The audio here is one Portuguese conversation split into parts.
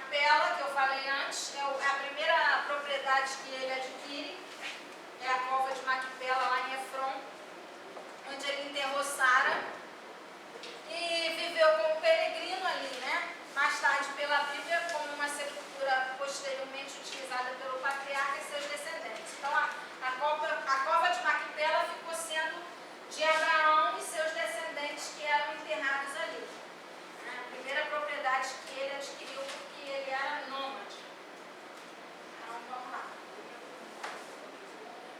Macpela, que eu falei antes, é a primeira propriedade que ele adquire, é a cova de Macpela, lá em Efron, onde ele enterrou Sara e viveu como peregrino ali, né? Mais tarde, pela Bíblia, como uma sepultura posteriormente utilizada pelo patriarca e seus descendentes. Então, a cova de Macpela ficou sendo de Abraão e seus descendentes que eram enterrados ali. A primeira propriedade que ele adquiriu porque ele era nômade. Então, vamos lá.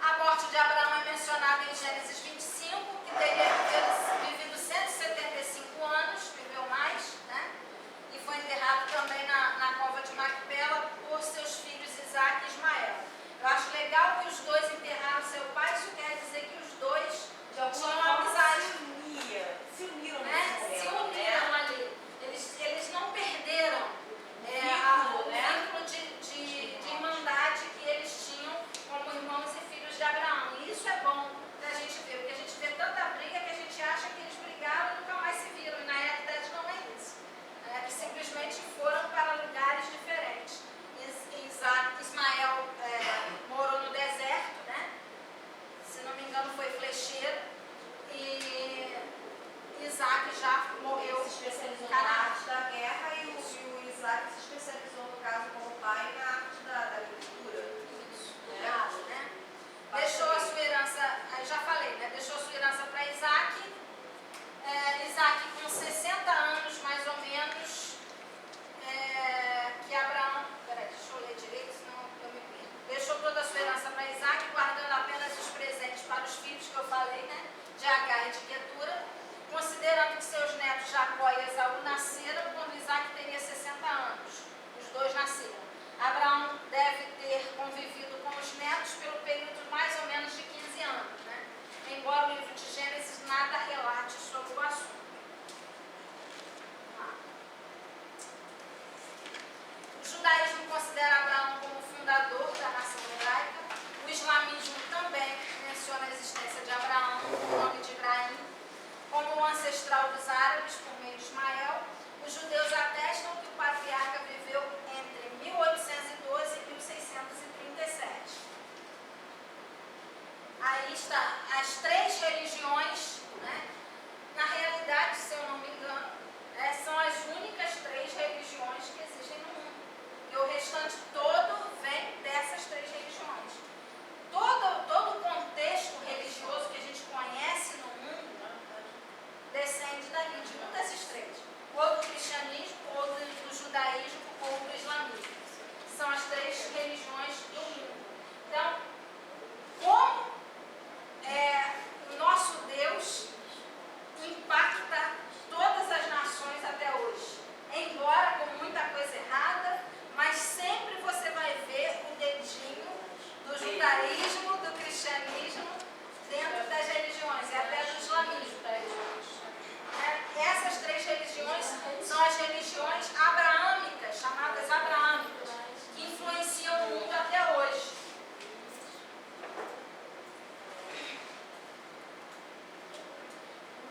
A morte de Abraão é mencionada em Gênesis 25, que teria vivido 175 anos, viveu mais, né? E foi enterrado também na cova de Macpela por seus filhos Isaac e Ismael. Eu acho legal que os dois enterraram seu pai, isso quer dizer que os dois tinham amizade. Se uniram, né? Se uniram ali. Eles não perderam o vínculo de irmandade que eles tinham como irmãos e filhos de Abraão. E isso é bom da gente ver, porque a gente vê tanta briga que a gente acha que eles brigaram e nunca mais se viram. E na realidade não é isso. Que simplesmente foram para lugares diferentes. Ismael morou no deserto, né? Se não me engano foi flecheiro. E Isaac já morreu, se especializou na arte da guerra e o Isaac se especializou, no caso, como pai, na arte da agricultura. Isso, né? Deixou a sua herança, aí já falei, né? Deixou a sua herança para Isaac. Isaac com 60 anos, mais ou menos, que Abraão... Peraí, deixa eu ler direito, senão eu me perco. Deixou toda a sua herança para Isaac, guardando apenas os presentes para os filhos que eu falei, né? De Agar e de Quetura, considerando que seus netos Jacó e Esaú nasceram quando Isaac teria 60 anos. Os dois nasceram. Abraão deve ter convivido com os netos pelo período mais ou menos de 15 anos, né? Embora o livro de Gênesis nada relate sobre o assunto. O judaísmo considera Abraão como fundador da nação hebraica. O islamismo também menciona a existência de Abraão, o nome de Ibrahim, como o ancestral dos árabes por meio de Ismael. Os judeus atestam que o patriarca viveu entre 1812 e 1637. Aí está as três religiões, né? Na realidade, se eu não me engano, são as únicas três religiões que existem no mundo. E o restante todo vem dessas três religiões. Todo o contexto religioso que a gente conhece no mundo descende dali, de um desses três. Ou do cristianismo, ou do judaísmo, ou do islamismo. São as três religiões do mundo. Então, como o nosso Deus impacta todas as nações até hoje? Embora com muita coisa errada, mas sempre você vai ver o dedinho do judaísmo, do cristianismo, dentro das religiões e até do islamismo. Essas três religiões são as religiões abraâmicas, chamadas abraâmicas, que influenciam o mundo até hoje.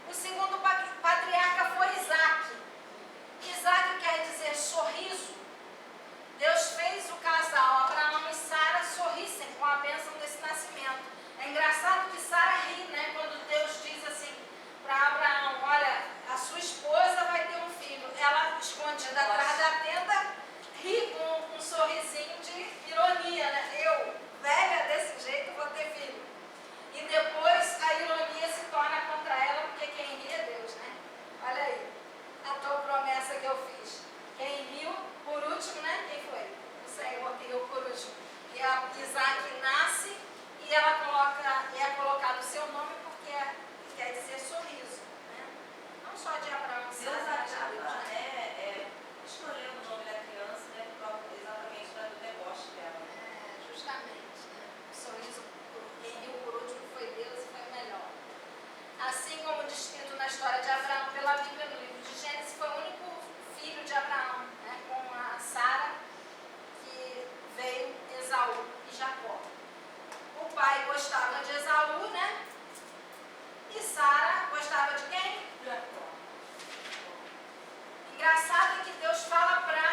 O segundo patriarca foi Isaac. Isaac quer dizer sorriso. Deus fez o casal Abraão e Sara sorrissem com a bênção desse nascimento. É engraçado que Sara ri, né? Quando Deus diz assim para Abraão: olha, a sua esposa vai ter um filho. Ela, escondida atrás da tenda, ri com um sorrisinho de ironia, né? Eu, velha desse jeito, vou ter filho. E depois a ironia se torna contra ela, porque quem ri é Deus, né? Olha aí, a tua promessa que eu fiz. Quem riu por último, né? Quem foi? O Senhor que riu por último. E a Isaac nasce e é colocado o seu nome porque quer dizer sorriso, né? Não só de Abraão, Deus acaba escolhendo o nome da criança, né, exatamente para o deboche dela. Justamente, né? O sorriso, quem riu por último foi Deus e foi o melhor. Assim como descrito na história de Abraão pela Bíblia, no livro de Gênesis, foi o único filho de Abraão, né, com a Sara, que veio Esaú e Jacó. O pai gostava de Esaú, né? E Sara gostava de quem? Jacó. Engraçado é que Deus fala para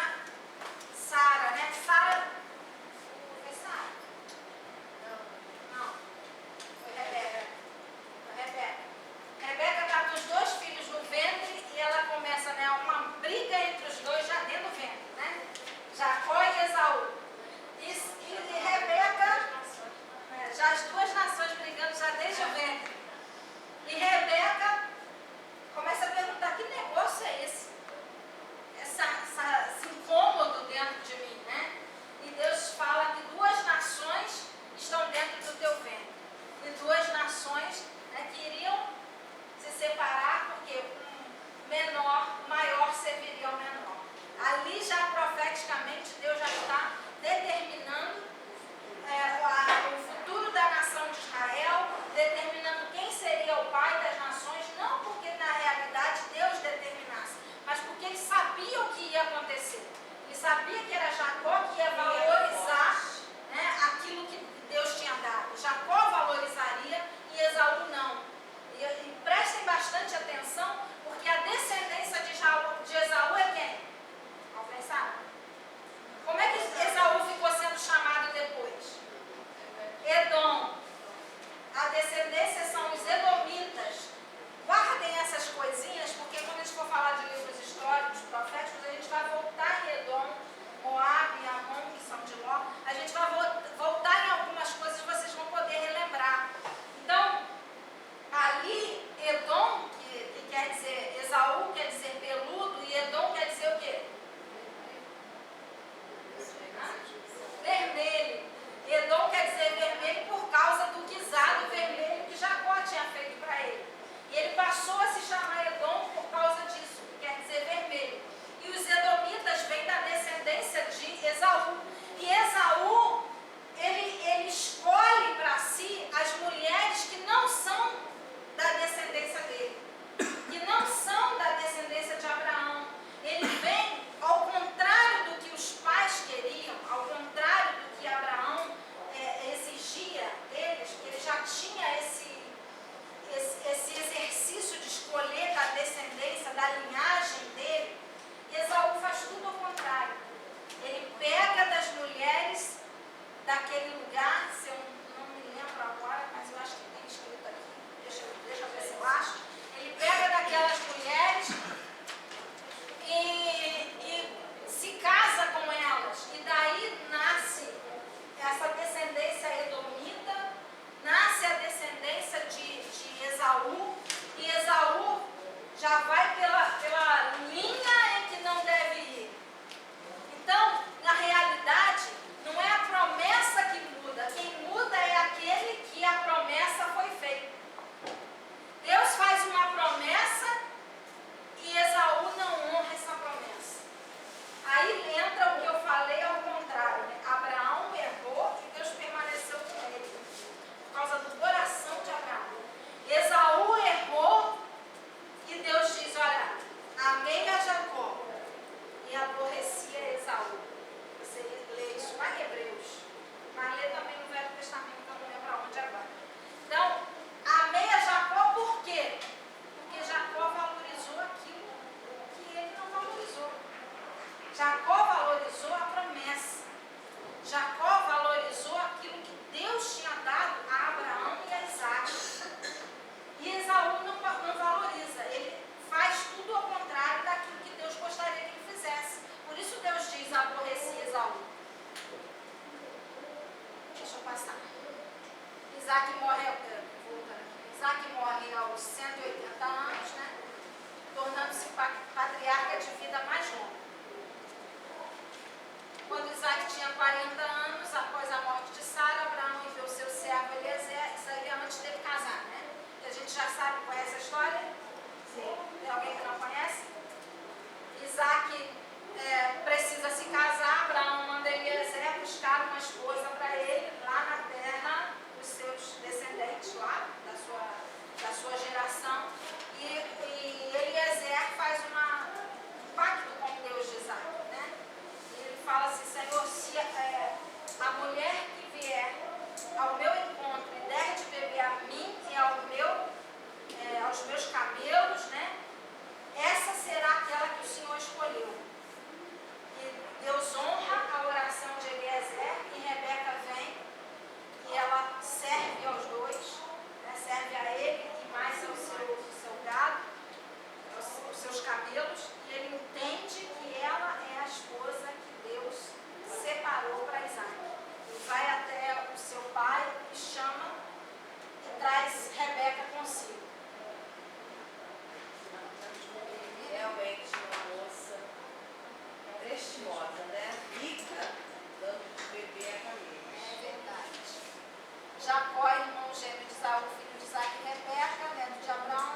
entra o que eu falei ao contrário, né? Abraão errou e Deus permaneceu com ele, por causa do coração de Abraão. Esaú errou e Deus diz, olha, amei a Jacó e aborreci a Esaú. Você lê isso lá em Hebreus, mas lê também no Velho Testamento, que eu não lembro aonde agora. Então, amei a Jacó por quê? Porque Jacó valorizou aquilo que ele não valorizou. Jacó valorizou a promessa. Jacó valorizou aquilo que Deus tinha dado a Abraão e a Isaac. E Esaú não valoriza. Ele faz tudo ao contrário daquilo que Deus gostaria que ele fizesse. Por isso Deus diz, aborreci Esaú. Deixa eu passar. Isaac morre aos 180 anos, né? Tornando-se patriarca de vida mais longa. Quando Isaac tinha 40 anos, após a morte de Sara, Abraão enviou seu servo Eliezer. Isso aí é antes dele casar, né? Que a gente já sabe, conhece a história? Sim. Tem alguém que não conhece? Isaac precisa se casar. Abraão manda Eliezer buscar uma esposa para ele lá na terra dos seus descendentes, lá da sua geração. E Eliezer faz um pacto com Deus de Isaac, né? E ele fala assim, Senhor, se a mulher que vier ao meu encontro e der de beber a mim e aos meus camelos, né? Essa será aquela que o Senhor escolheu. E Deus honra a oração de Eliezer e Rebeca vem e ela serve aos dois, né? Serve a ele e mais ao seu gado, aos seus camelos, e ele entende que ela é a esposa que Deus separou para Isaac. E vai até o seu pai e chama e traz Rebeca consigo. Realmente uma moça prestimosa, né? Rica, dando de beber a caminho. É verdade. Jacó, irmão gêmeo de Esaú, filho de Isaac e Rebeca, neto de Abraão.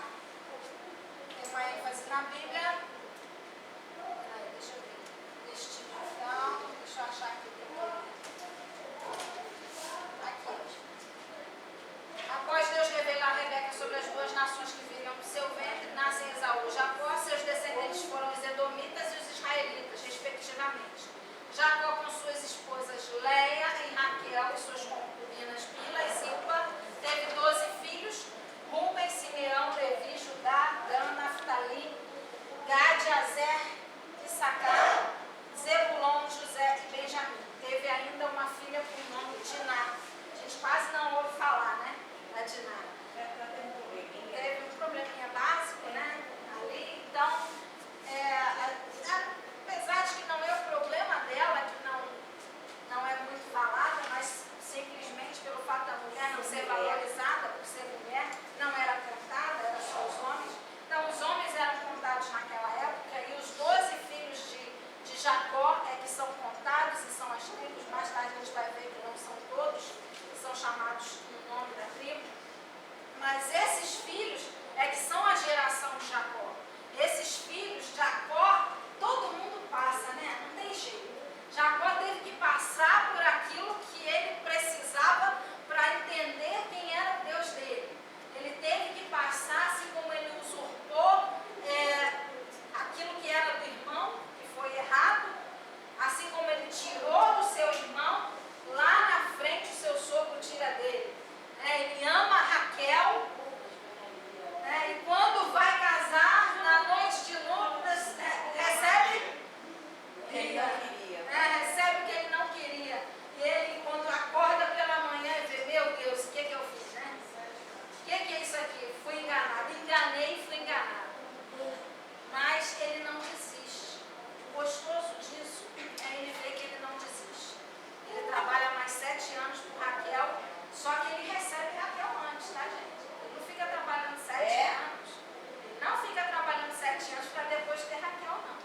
Tem uma ênfase na Bíblia. Deixa eu ver. Destinação. Deixa eu achar aqui. Aqui. Após Deus revelar a Rebeca sobre as duas nações que viriam do seu ventre, nascem Esaú e Jacó. Seus descendentes foram os edomitas e os israelitas, respectivamente. Jacó com suas esposas Leia e Raquel e suas concubinas Bila e Zilpa teve 12 filhos: Rúben, Simeão, Levi, Judá, Dan, Naftali, Gade, Azer, Issacar, Zebulon, José e Benjamim. Teve ainda uma filha com o nome de Diná. A gente quase não ouve falar, né? Da Diná. Teve um probleminha básico, né? Ali, então, apesar de que não é o problema dela, que não é muito falada, mas simplesmente pelo fato da mulher não ser valorizada por ser mulher, não era contada, eram só os homens. Então, os homens eram contados naquela época e os 12 filhos de Jacó que são contados e são as tribos. Mais tarde a gente vai ver que não são todos, que são chamados no nome da tribo. Mas esses filhos que são a geração de Jacó. Esses filhos, Jacó, todo mundo passa, né? Não tem jeito. Jacó teve que passar por aquilo que ele precisava para entender quem era o Deus dele. Ele teve que passar, assim como ele usurpou aquilo que era do irmão, que foi errado, assim como ele tirou do seu irmão, lá na frente o seu sogro tira dele. Ele ama Raquel, e quando vai casar, na noite de núpcias, recebe recebe o que ele não queria. E ele, quando acorda pela manhã, e vê, meu Deus, o que eu fiz, né? O que é isso aqui? Fui enganado. Enganei e fui enganado. Mas ele não desiste. O gostoso disso é ele ver que ele não desiste. Ele trabalha mais 7 anos por Raquel, só que ele recebe Raquel antes, tá, gente? Ele não fica trabalhando 7 anos. Ele não fica trabalhando 7 anos para depois ter Raquel, não.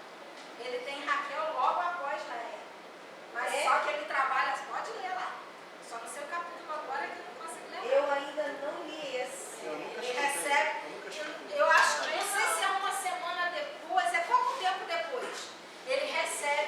Ele tem Raquel logo após Leia. Mas só que ele trabalha, pode ler lá. Só no seu capítulo agora que não consegue ler. Eu ainda não li esse. Ele recebe, eu acho, não sei se é uma semana depois, é pouco tempo depois. Ele recebe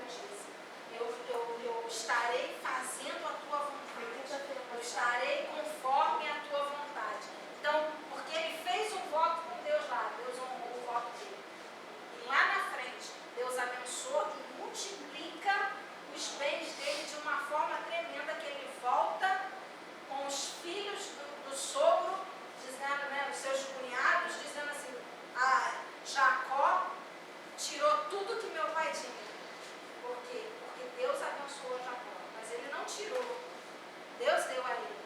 Pai diz. Eu estarei fazendo a tua vontade. Eu estarei conforme a tua vontade. Então, porque ele fez um voto com Deus lá, Deus honrou o voto dele. E lá na frente, Deus abençoa e multiplica os bens dele de uma forma tremenda, que ele volta com os filhos do sogro, dizendo, né, os seus cunhados, dizendo assim, Jacó tirou tudo que meu pai tinha. Por quê? Porque Deus abençoou Jacó, mas ele não tirou. Deus deu a ele.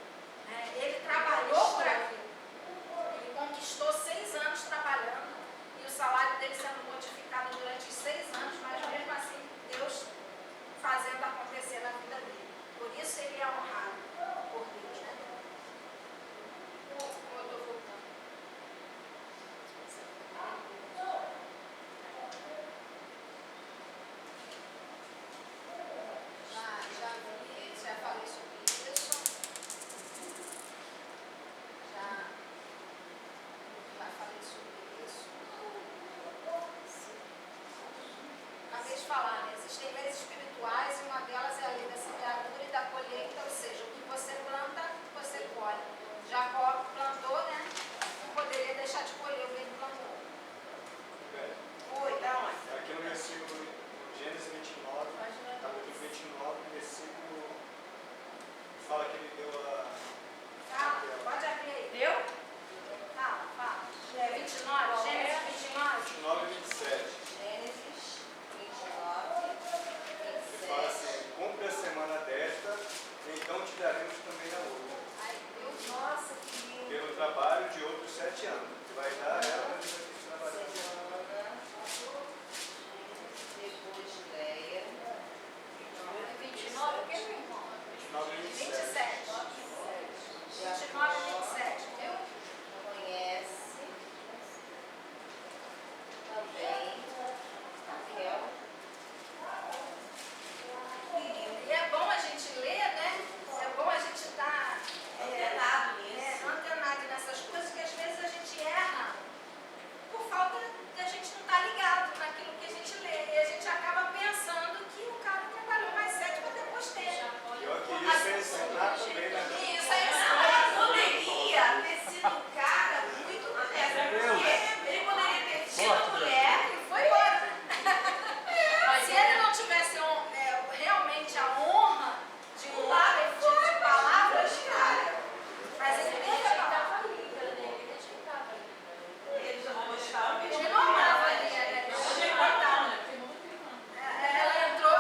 Ele trabalhou por aquilo. Ele conquistou 6 anos trabalhando e o salário dele sendo modificado durante os 6 anos, mas mesmo assim Deus fazendo acontecer na vida dele. Por isso ele é honrado por Deus, né? Eu estou voltando. Já falei sobre isso. Já falei sobre isso. Acabei de falar, né? Existem leis espirituais e uma delas é a lei da semeadura e da colheita, ou seja, o que você planta, você colhe. Jacó plantou, né? Não poderia deixar de colher o que ele plantou. Oi, da onde? Aqui no versículo, Gênesis 29, capítulo 29, versículo, fala que ele deu a... Fala, pode abrir aí. Deu? Fala. 29, Gênesis 29. 29 e 27. Gênesis 29, Ele fala assim, cumpre a semana desta, então te daremos também a outra. Ai, Deus, Nossa, que lindo. Pelo trabalho de outros 7 anos. Você vai dar ela, mas você vai ter que trabalhar. Depois de Leia. 29, o que, meu irmão? 29 e 27. 27. 29 e 27, viu? Conhece também Raquel. E é bom a gente ler, né? É bom a gente estar Antenado nisso. antenado nessas coisas, que às vezes a gente erra por falta de a gente não estar ligado naquilo que a gente lê. E a gente acaba pensando que o cara trabalhou mais 7 para depois ter. Eu queria ser ensinar também, né? Isso aí Ela poderia ter sido um cara muito honesto, porque ele poderia ter tido uma mulher e foi embora. Se ele não tivesse realmente a honra de um lado de palavras, cara, mas ele teve a palavra. ele já não gostava mesmo. Ele não amava ali, né? Ela entrou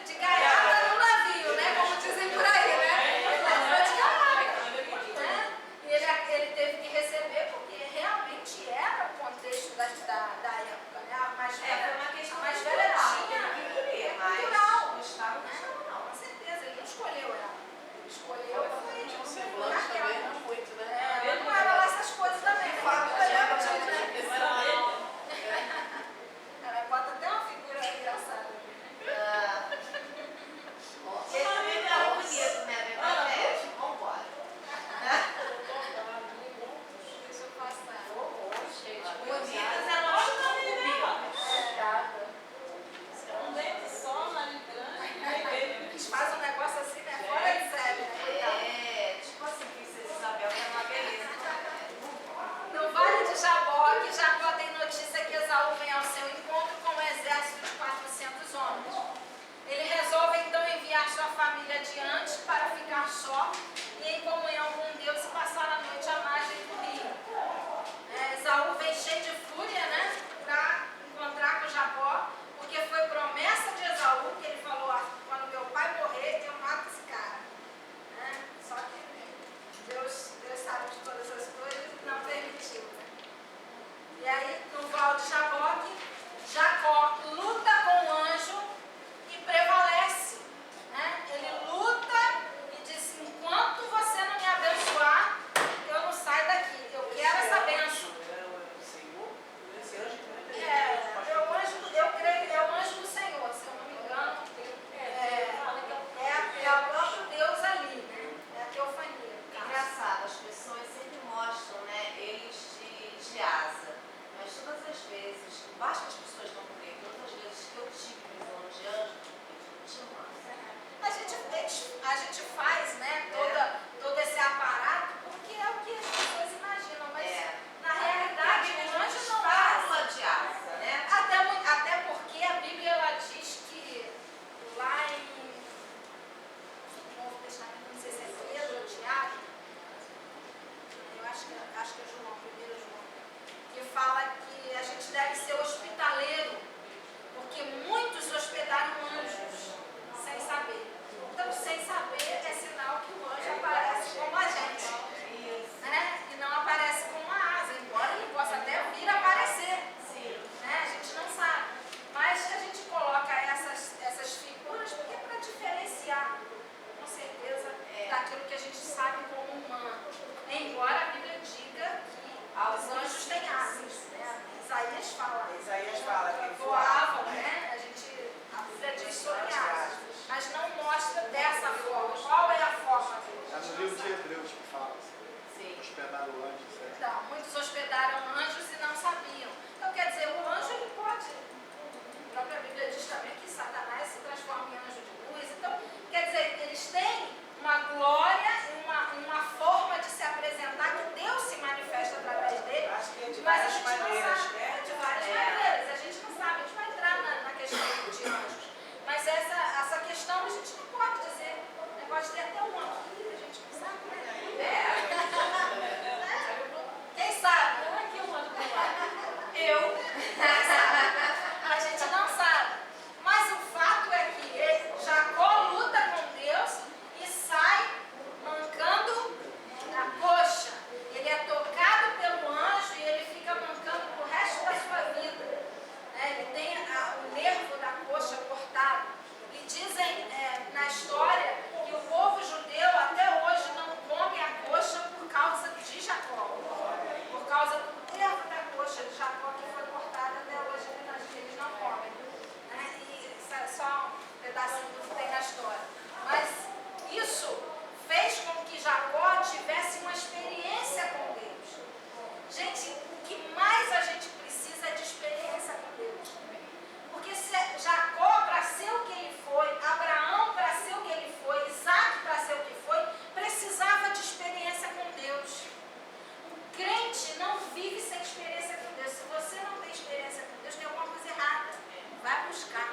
de gaiata no navio, né? Como dizem por aí, né? Ela entrou de gaiata, né? E ele teve que receber, porque realmente era o contexto da época, né? A mais Foi velha, uma questão a mais cultural, velha teve que querer, mas cultural. gostava, Né? gostava não. Com certeza, ele não escolheu ela. Ele escolheu foi Raquel. Raquel. Muito, né? Ela não era lá essas coisas também. Ela bota até uma figura engraçada. Esse filme é bonito, né? Vambora. Deixa eu passar. Bonitas elas não combinam. Tá. só um pedacinho do que tem na história. Mas isso fez com que Jacó tivesse uma experiência com Deus. Gente, o que mais a gente precisa é de experiência com Deus. Porque se Jacó, para ser o que ele foi, Abraão, para ser o que ele foi, Isaac, para ser o que foi, precisava de experiência com Deus. O crente não vive sem experiência com Deus. Se você não tem experiência com Deus, tem alguma coisa errada. Vai buscar.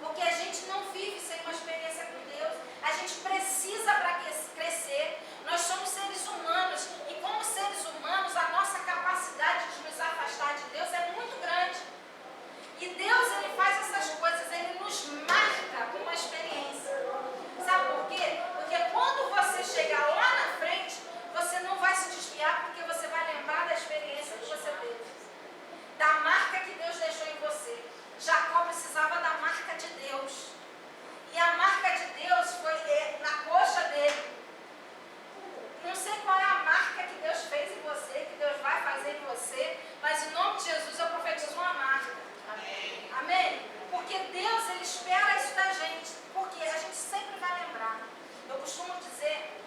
Porque a gente não vive sem uma experiência com Deus. A gente precisa para crescer. Nós somos seres humanos. E como seres humanos, a nossa capacidade de nos afastar de Deus é muito grande. E Deus, ele faz essas coisas, ele nos marca com uma experiência. Sabe por quê? Porque quando você chegar lá na frente, você não vai se desviar, porque você vai lembrar da experiência que você teve. Da marca que Deus deixou em você. Jacó precisava da marca de Deus. E a marca de Deus foi na coxa dele. Não sei qual é a marca que Deus fez em você, que Deus vai fazer em você, mas em nome de Jesus eu profetizo uma marca. Amém? Amém? Porque Deus, ele espera isso da gente, porque a gente sempre vai lembrar. Eu costumo dizer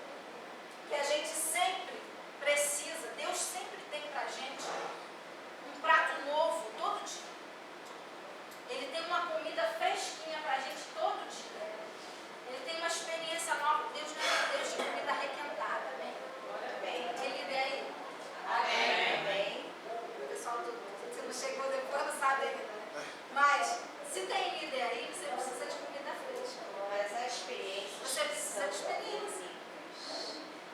que a gente sempre precisa, Deus sempre tem pra gente um prato novo todo dia. Ele tem uma comida fresquinha pra gente todo dia. Ele tem uma experiência nova. Deus não é Deus de comida requentada, amém? Quem lida aí? Amém. O pessoal, você não chegou depois, não sabe ainda, né? Mas, se tem líder aí, você precisa de comida fresca. Mas a experiência. Você precisa de experiência.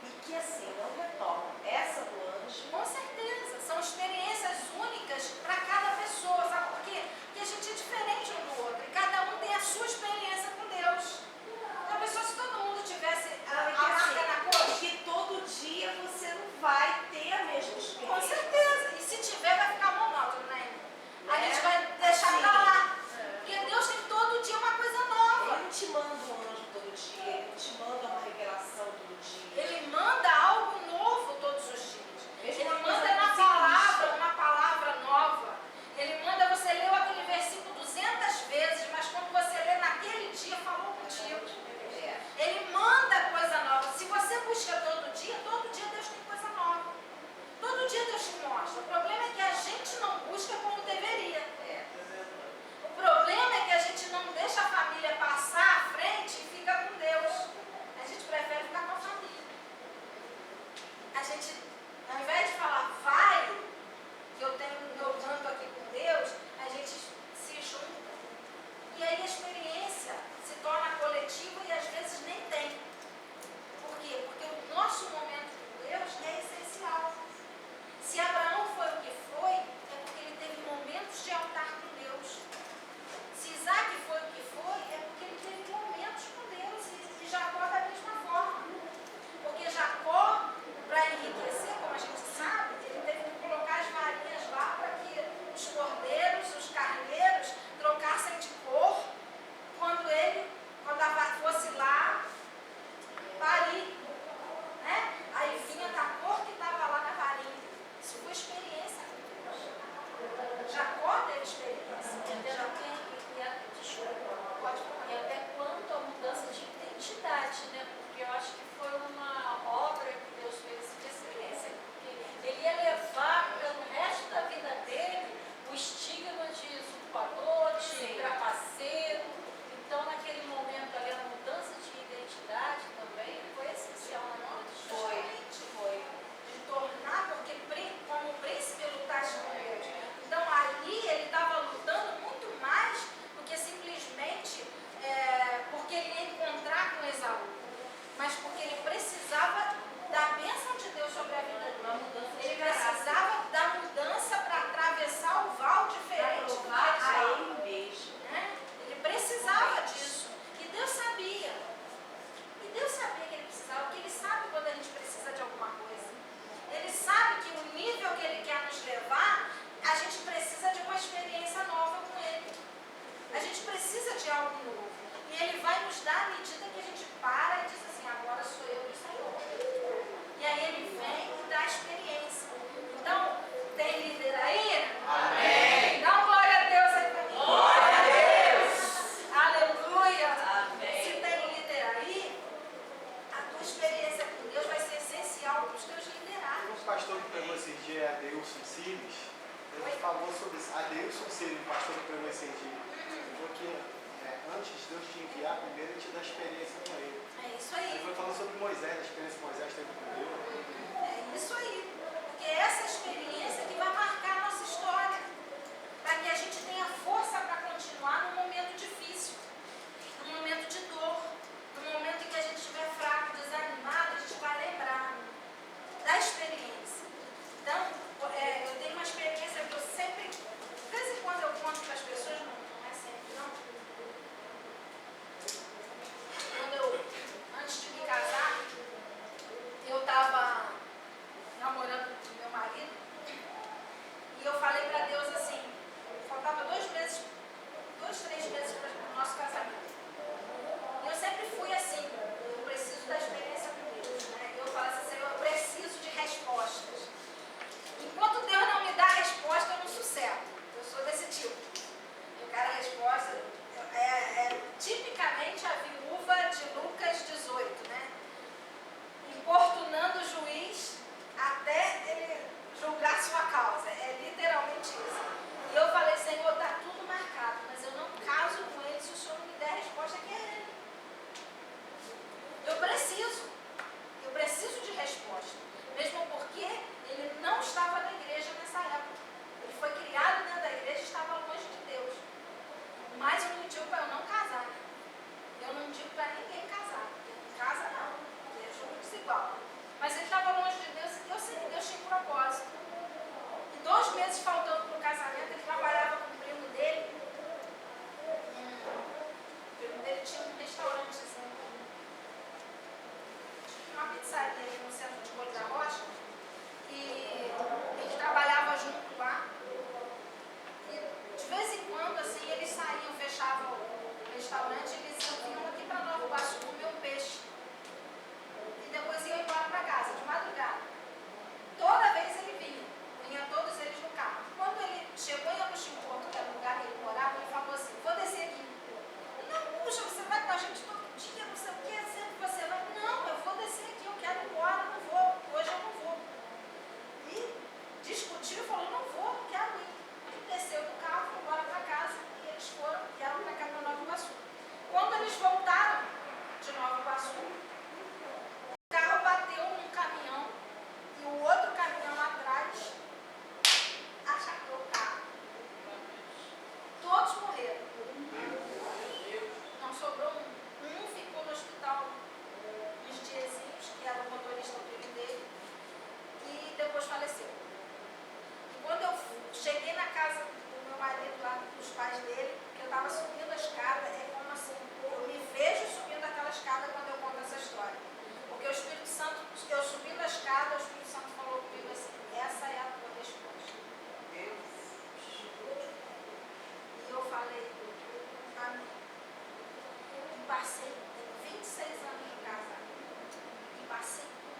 E que assim, não retorna. Essa do anjo. Com certeza. São experiências únicas para cada pessoa. Sabe por quê? Porque a gente é diferente um do outro. E cada um tem a sua experiência com Deus. Então, pessoa, se todo mundo tivesse a marca na coxa. Que todo dia você não vai ter a mesma experiência. Com certeza. E se tiver, vai ficar monótono, né? A gente vai deixar pra lá. Porque Deus tem todo dia uma coisa nova. Ele não te manda um anjo todo dia, ele não te manda uma revelação todo dia. Ele manda algo novo todos os dias. Ele manda na palavra uma palavra nova. Ele manda você ler aquele versículo 200 vezes, mas quando você lê naquele dia, falou contigo. Ele manda coisa nova. Se você busca todo dia Deus tem coisa nova. Todo dia Deus te mostra. O problema é que a gente não busca como deveria. O problema é que a gente não deixa a família passar à frente e fica com Deus. A gente prefere ficar com a família. A gente, ao invés de falar, vai, que eu tenho meu canto aqui com Deus, a gente se junta. E aí a experiência se torna coletiva e às vezes nem tem. Por quê? Porque o nosso momento com Deus é essencial. Se Abraão foi o que foi, é porque ele teve momentos de altar com Deus. Se Isaac foi o que foi, é porque ele teve momentos com Deus. E Jacó da mesma forma. Porque Jacó, para enriquecer, como a gente sabe, ele teve que colocar as varinhas lá para que os cordeiros, os carneiros, trocassem de cor quando fosse lá parir. Né? Aí vinha da cor que estava lá na varinha. Isso foi experiência com Deus. Jacó teve experiência. Desculpa, pode falar. E até quanto à mudança de identidade, né? Porque eu acho que foi uma obra que Deus fez de excelência. Porque ele ia levar pelo resto da vida dele o estigma de usurpador, de trapaceiro. Então, naquele momento ali, a mudança de identidade também foi essencial na vida de Jesus. Foi. De tornar, porque como príncipe lutasse com Deus. Então, ali ele estava lutando muito mais do que simplesmente porque ele ia encontrar com Esaú. Mas porque ele precisava da bênção de Deus sobre a vida dele. Ele precisava da mudança para atravessar o val diferente. A ele mesmo. Ele precisava disso. E Deus sabia. E Deus sabia que ele precisava, porque ele sabe quando a gente precisa de alguma coisa. Ele sabe que o nível que ele quer nos levar, a gente precisa de uma experiência nova com ele. A gente precisa de algo novo. E ele vai nos dar à medida que a gente para e diz assim, agora sou eu e o Senhor. E aí ele vem e dá a experiência. Então, tem líder aí? Amém. Dá um glória a Deus aí pra mim. Glória a Deus. pastor que pregou esse dia. Porque antes de Deus te enviar, primeiro ele te dá experiência com ele. É isso aí. Ele foi falando sobre Moisés, a experiência que Moisés teve com Deus. É isso aí. Porque é essa experiência que vai marcar a nossa história. Para que a gente tenha força para continuar num momento difícil, num momento de dor, num momento em que a gente estiver fraco, desanimado, a gente vai lembrar da experiência. Então, eu tenho uma experiência que eu sempre, de vez em quando eu conto para as pessoas, não é sempre não. Antes de me casar, eu estava namorando com meu marido e eu falei para Deus assim, faltava 2 meses, 2, 3 meses para o nosso casamento. E eu sempre fui assim, eu preciso da experiência com Deus, né? Eu falo assim, Senhor, eu preciso de respostas. Enquanto Deus não me dá a resposta, eu não sossego. Eu sou desse tipo. Eu quero a resposta. Tipicamente a viúva de Lucas 18, né? Importunando o juiz até ele julgar sua causa. É literalmente isso. E eu falei, Senhor, está tudo marcado, mas eu não caso com ele se o Senhor não me der a resposta que é ele. Eu preciso de resposta. Mesmo porque ele não estava na igreja nessa época. Ele foi criado dentro da igreja e estava longe de Deus. Mas o motivo para eu não casar. Eu não digo para ninguém casar. Porque casa não. É jogo desigual. Mas ele estava longe de Deus e eu sei que Deus tinha um propósito. E 2 meses faltando para o casamento, ele trabalhava com o primo dele. O primo dele tinha um restaurante assim. Uma pizzaria ali no centro de Bolo da Rocha. E ele trabalhava junto lá. E de vez em quando, assim, eles saíam, fechavam o restaurante e eles vinham aqui para Nova Iguaçu comer um peixe. E depois iam embora para casa, de madrugada. Toda vez ele vinha todos eles no carro. Quando ele chegou em Agostinho Porto, que era o lugar que ele morava, ele falou assim, vou descer aqui. Não, puxa, você vai com a gente todo dia, não sei o que, sempre você vai. Não, eu vou descer aqui, eu quero ir embora, não vou, hoje eu não vou. E discutiu e falou, não vou, não quero ir. Ele desceu do carro, foi embora para casa e eles vieram para cá para Nova Iguaçu. Quando eles voltaram de Nova Iguaçu, o carro bateu num caminhão e o outro caminhão atrás achatou o carro. Todos morreram. Não sobrou um. Um ficou no hospital uns diazinhos, que era o motorista do filho dele, e depois faleceu. E quando eu cheguei na casa do meu marido, lá dos pais dele, que eu estava subindo a escada, é como assim, eu me vejo subindo aquela escada quando eu conto essa história. Porque o Espírito Santo, eu subindo a escada, o Espírito Santo falou comigo assim, essa é a tua resposta. E eu falei, amém. E passei 26 anos de casado. E passei por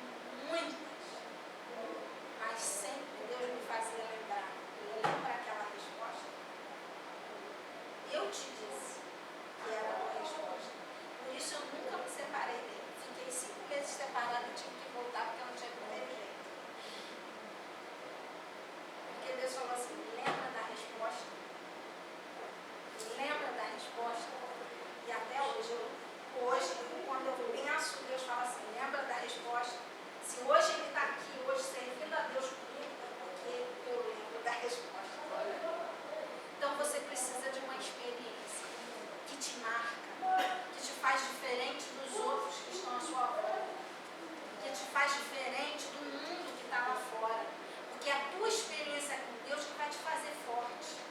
muitas. Mas sempre Deus me fazia lembrar. Lembra aquela resposta? Eu te disse que era a tua resposta. Por isso eu nunca me separei dele. Fiquei 5 meses separada e tive que voltar porque eu não tinha primeiro jeito. Porque Deus falou assim, lembra da resposta? Lembra da resposta? E até hoje, quando eu penso, Deus fala assim, lembra da resposta? Se hoje ele está aqui, hoje servindo a Deus comigo, é porque eu lembro da resposta. Então você precisa de uma experiência que te marca, que te faz diferente dos outros que estão à sua volta, que te faz diferente do mundo que está lá fora. Porque é a tua experiência com Deus que vai te fazer forte,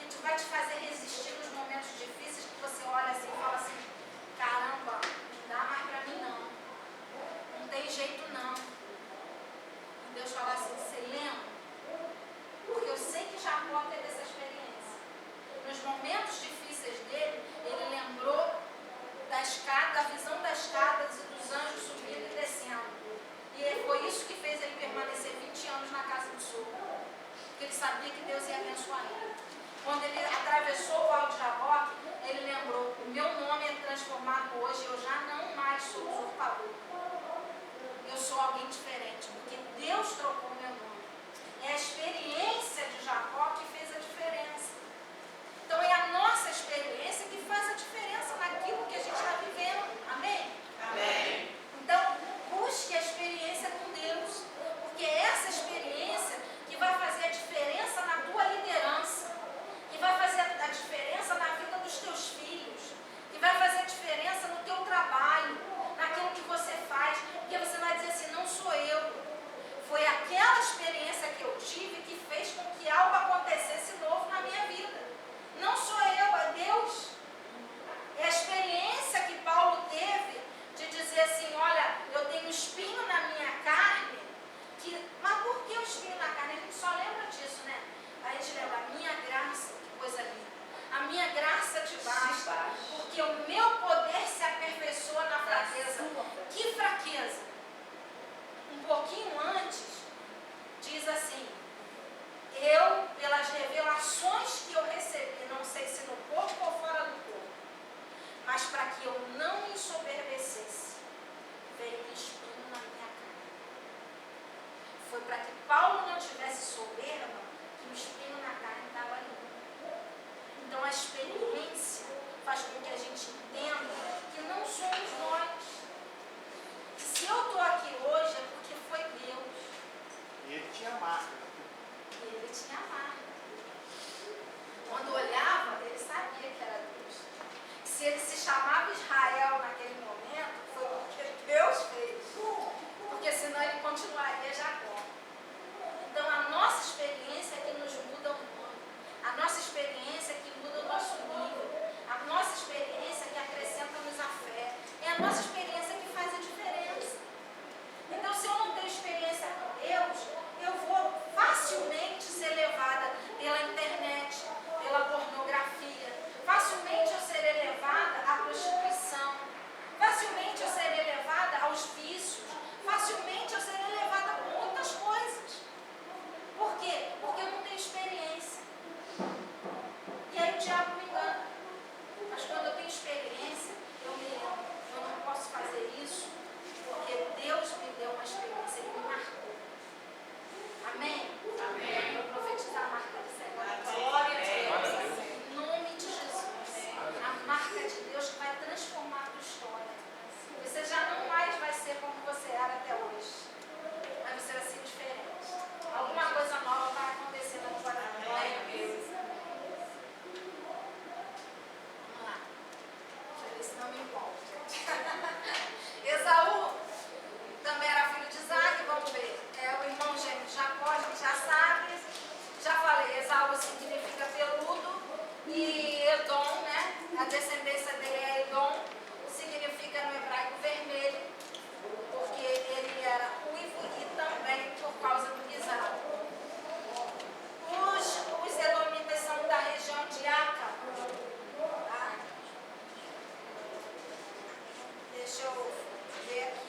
que vai te fazer resistir nos momentos difíceis que você olha assim e fala assim, caramba, não dá mais para mim não. Não tem jeito não. E Deus fala assim, você lembra? Porque eu sei que Jacó teve essa experiência. Nos momentos difíceis dele, ele lembrou da escada, da visão das escadas e dos anjos subindo e descendo. E foi isso que fez ele permanecer 20 anos na casa do sogro. Porque ele sabia que Deus ia abençoar ele. Quando ele atravessou o Val de Jaboque, ele lembrou, o meu nome é transformado hoje, eu já não mais sou usurpador. Eu sou alguém diferente, porque Deus trocou o meu nome. É a experiência de Jacó que fez a diferença. Que fraqueza! Um pouquinho antes, diz assim, eu, pelas revelações que eu recebi, não sei se no corpo ou fora do corpo, mas para que eu não me ensoberbecesse, veio um espinho na minha cara. Foi para que Paulo não tivesse soberba, que o espinho na carne estava ali. Então a experiência faz com que a gente entenda que não somos nós. Se eu estou aqui hoje é porque foi Deus. E ele tinha marca. E ele tinha marca. Quando olhava, ele sabia que era Deus. Se ele se chamava Israel naquele momento, foi porque Deus fez. Porque senão ele continuaria Jacó. Então a nossa experiência é que nos muda o nome. A nossa experiência é que muda o nosso nível. A nossa experiência é que acrescenta-nos a fé. É a nossa experiência que faz a diferença. Então, se eu não tenho experiência com Deus, eu vou facilmente ser levada pela internet, pela pornografia. Facilmente eu serei levada à prostituição. Facilmente eu serei levada aos vícios. Facilmente eu serei levada a muitas coisas. Por quê? Porque eu não tenho experiência. E aí o diabo me engana. Mas quando eu tenho experiência, eu me lembro. Eu não posso fazer isso porque Deus me deu uma experiência que me marcou. Amém? Amém. Eu profetizo a marca de Senhor. Glória a Deus. Em nome de Jesus. A marca de Deus que vai transformar a tua história. Você já não mais vai ser como você era até hoje. Mas você vai ser diferente. Alguma coisa nova vai acontecer na tua vida. Glória a Deus. Vamos lá. Deixa eu ver se não me empolgo. Esaú também era filho de Isaac, vamos ver. É o irmão gêmeo de Jacó, a gente já sabe. Já falei, Esaú significa peludo. E Edom, né? A descendência dele é Edom. Significa no hebraico vermelho. Porque ele era ruivo e também por causa do guisado. Os edomitas são da região de Aca. Deixa eu ver aqui.